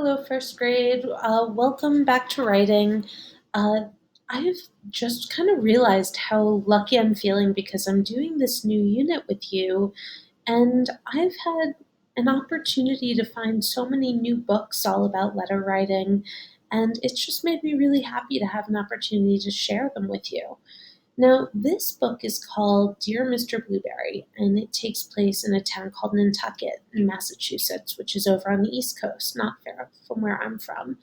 Hello, first grade. Welcome back to writing. Uh, I've just kind of realized how lucky I'm feeling because I'm doing this new unit with you, and I've had an opportunity to find so many new books all about letter writing, and it's just made me really happy to have an opportunity to share them with you. Now, this book is called Dear Mr. Blueberry, and it takes place in a town called Nantucket in Massachusetts, which is over on the East Coast, not far from where I'm from.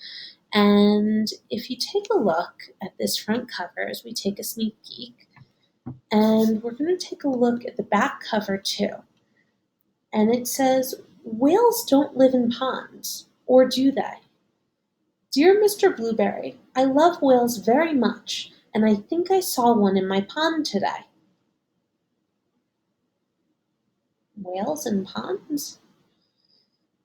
And if you take a look at this front cover as we take a sneak peek, and we're going to take a look at the back cover too. And it says, "Whales don't live in ponds, or do they? Dear Mr. Blueberry, I love whales very much, and I think I saw one in my pond today." Whales in ponds?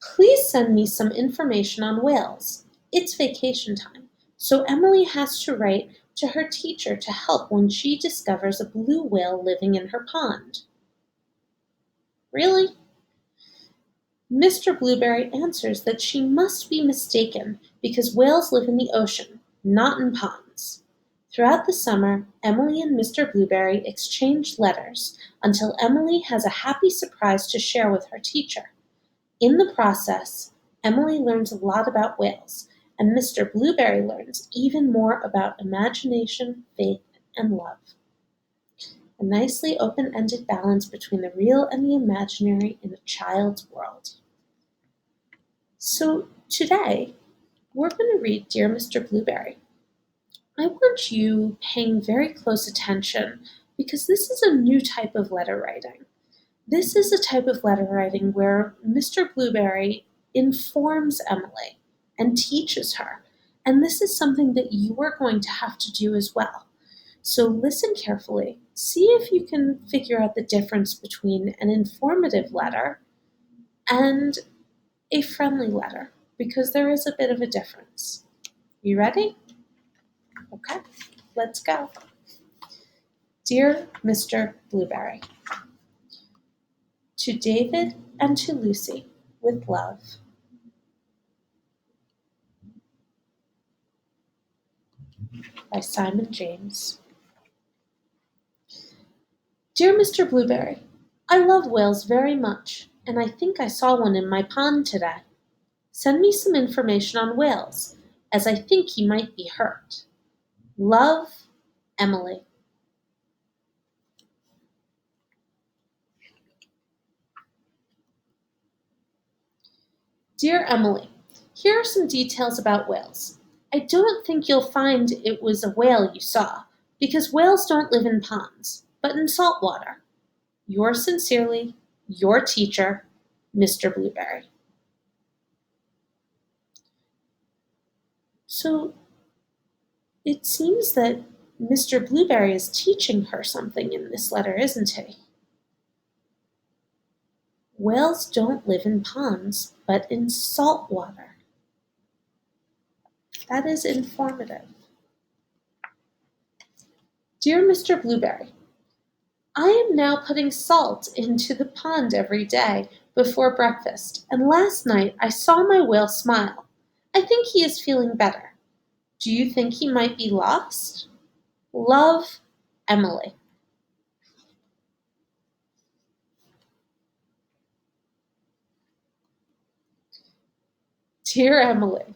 Please send me some information on whales. It's vacation time, so Emily has to write to her teacher to help when she discovers a blue whale living in her pond. Really? Mr. Blueberry answers that she must be mistaken because whales live in the ocean, not in ponds. Throughout the summer, Emily and Mr. Blueberry exchange letters until Emily has a happy surprise to share with her teacher. In the process, Emily learns a lot about whales, and Mr. Blueberry learns even more about imagination, faith, and love. A nicely open-ended balance between the real and the imaginary in a child's world. So today, we're going to read Dear Mr. Blueberry. I want you paying very close attention because this is a new type of letter writing. This is a type of letter writing where Mr. Blueberry informs Emily and teaches her. And this is something that you are going to have to do as well. So listen carefully. See if you can figure out the difference between an informative letter and a friendly letter, because there is a bit of a difference. You ready? Okay, let's go. Dear Mr. Blueberry, to David and to Lucy, with love. By Simon James. Dear Mr. Blueberry, I love whales very much, and I think I saw one in my pond today. Send me some information on whales, as I think he might be hurt. Love, Emily. Dear Emily, here are some details about whales. I don't think you'll find it was a whale you saw, because whales don't live in ponds, but in salt water. Yours sincerely, your teacher, Mr. Blueberry. So it seems that Mr. Blueberry is teaching her something in this letter, isn't he? Whales don't live in ponds, but in salt water. That is informative. Dear Mr. Blueberry, I am now putting salt into the pond every day before breakfast, and last night I saw my whale smile. I think he is feeling better. Do you think he might be lost? Love, Emily. Dear Emily,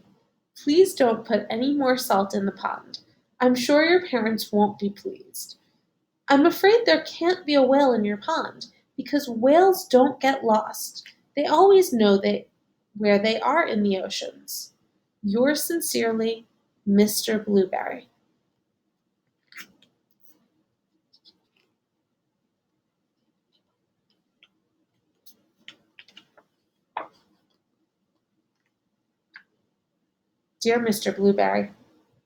please don't put any more salt in the pond. I'm sure your parents won't be pleased. I'm afraid there can't be a whale in your pond because whales don't get lost. They always know where they are in the oceans. Yours sincerely, Mr. Blueberry. Dear Mr. Blueberry,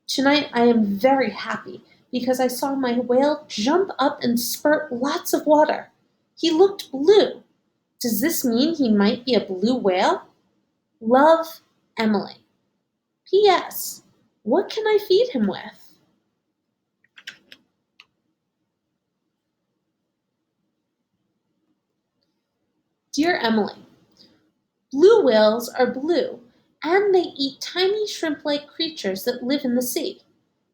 tonight I am very happy because I saw my whale jump up and spurt lots of water. He looked blue. Does this mean he might be a blue whale? Love, Emily. P.S. What can I feed him with? Dear Emily, blue whales are blue, and they eat tiny shrimp-like creatures that live in the sea.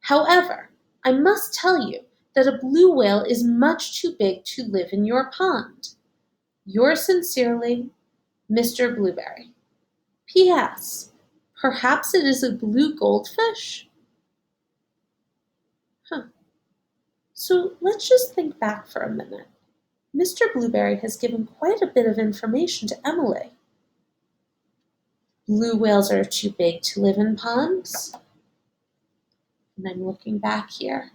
However, I must tell you that a blue whale is much too big to live in your pond. Yours sincerely, Mr. Blueberry. P.S. Perhaps it is a blue goldfish? Huh. So let's just think back for a minute. Mr. Blueberry has given quite a bit of information to Emily. Blue whales are too big to live in ponds. And I'm looking back here.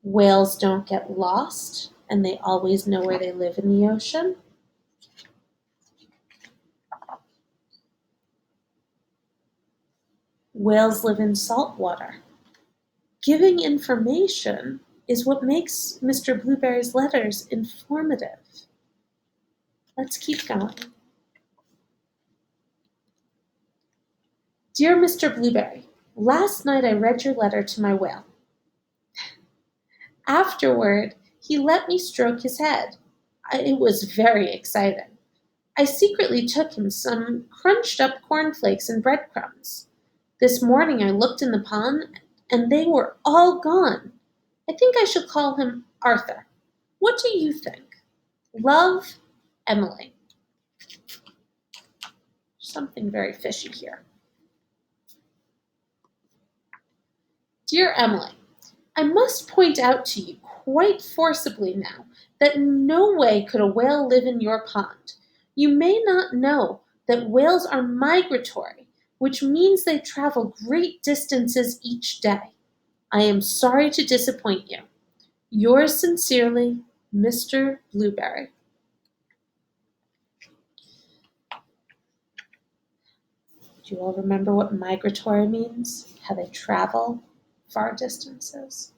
Whales don't get lost, and they always know where they live in the ocean. Whales live in salt water. Giving information is what makes Mr. Blueberry's letters informative. Let's keep going. Dear Mr. Blueberry, last night I read your letter to my whale. Afterward, he let me stroke his head. It was very exciting. I secretly took him some crunched up cornflakes and breadcrumbs. This morning I looked in the pond and they were all gone. I think I should call him Arthur. What do you think? Love, Emily. Something very fishy here. Dear Emily, I must point out to you quite forcibly now that in no way could a whale live in your pond. You may not know that whales are migratory, which means they travel great distances each day. I am sorry to disappoint you. Yours sincerely, Mr. Blueberry. Do you all remember what migratory means? How they travel far distances?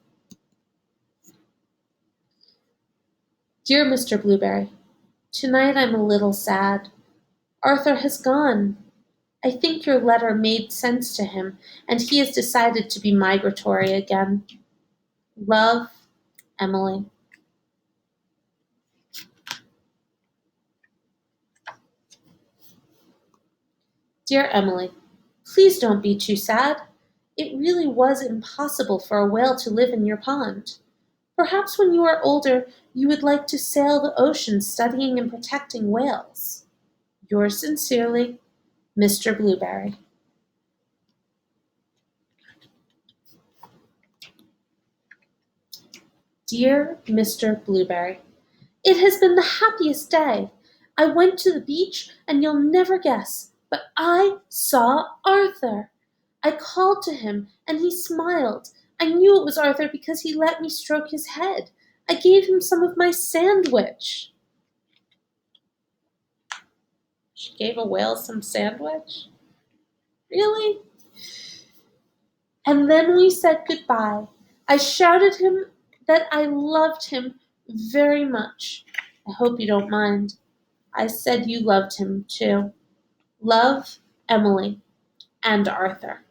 Dear Mr. Blueberry, tonight I'm a little sad. Arthur has gone. I think your letter made sense to him, and he has decided to be migratory again. Love, Emily. Dear Emily, please don't be too sad. It really was impossible for a whale to live in your pond. Perhaps when you are older, you would like to sail the ocean studying and protecting whales. Yours sincerely, Mr. Blueberry. Dear Mr. Blueberry, it has been the happiest day. I went to the beach, and you'll never guess, but I saw Arthur. I called to him, and he smiled. I knew it was Arthur because he let me stroke his head. I gave him some of my sandwich. She gave a whale some sandwich? Really? And then we said goodbye. I shouted him that I loved him very much. I hope you don't mind. I said you loved him too. Love, Emily, and Arthur.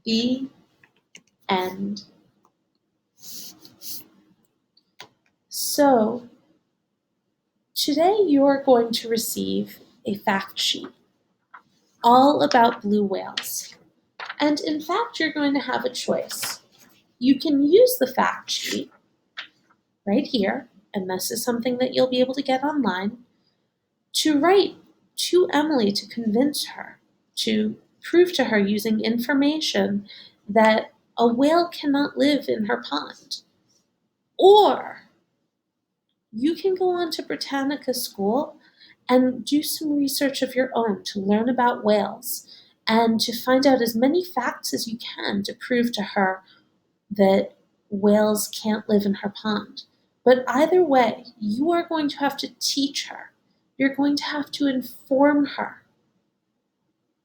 The end. So, today you're going to receive a fact sheet all about blue whales. And in fact, you're going to have a choice. You can use the fact sheet right here, and this is something that you'll be able to get online, to write to Emily to convince her, to prove to her using information that a whale cannot live in her pond. Or you can go on to Britannica School and do some research of your own to learn about whales and to find out as many facts as you can to prove to her that whales can't live in her pond. But either way, you are going to have to teach her. You're going to have to inform her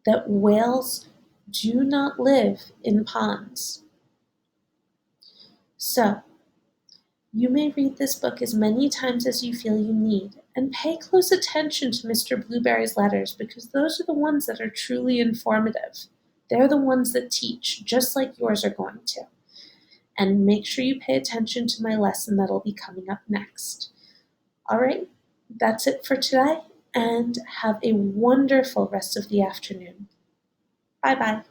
that whales do not live in ponds. So, you may read this book as many times as you feel you need, and pay close attention to Mr. Blueberry's letters because those are the ones that are truly informative. They're the ones that teach, just like yours are going to. and make sure you pay attention to my lesson that'll be coming up next. All right, that's it for today, and have a wonderful rest of the afternoon. Bye bye.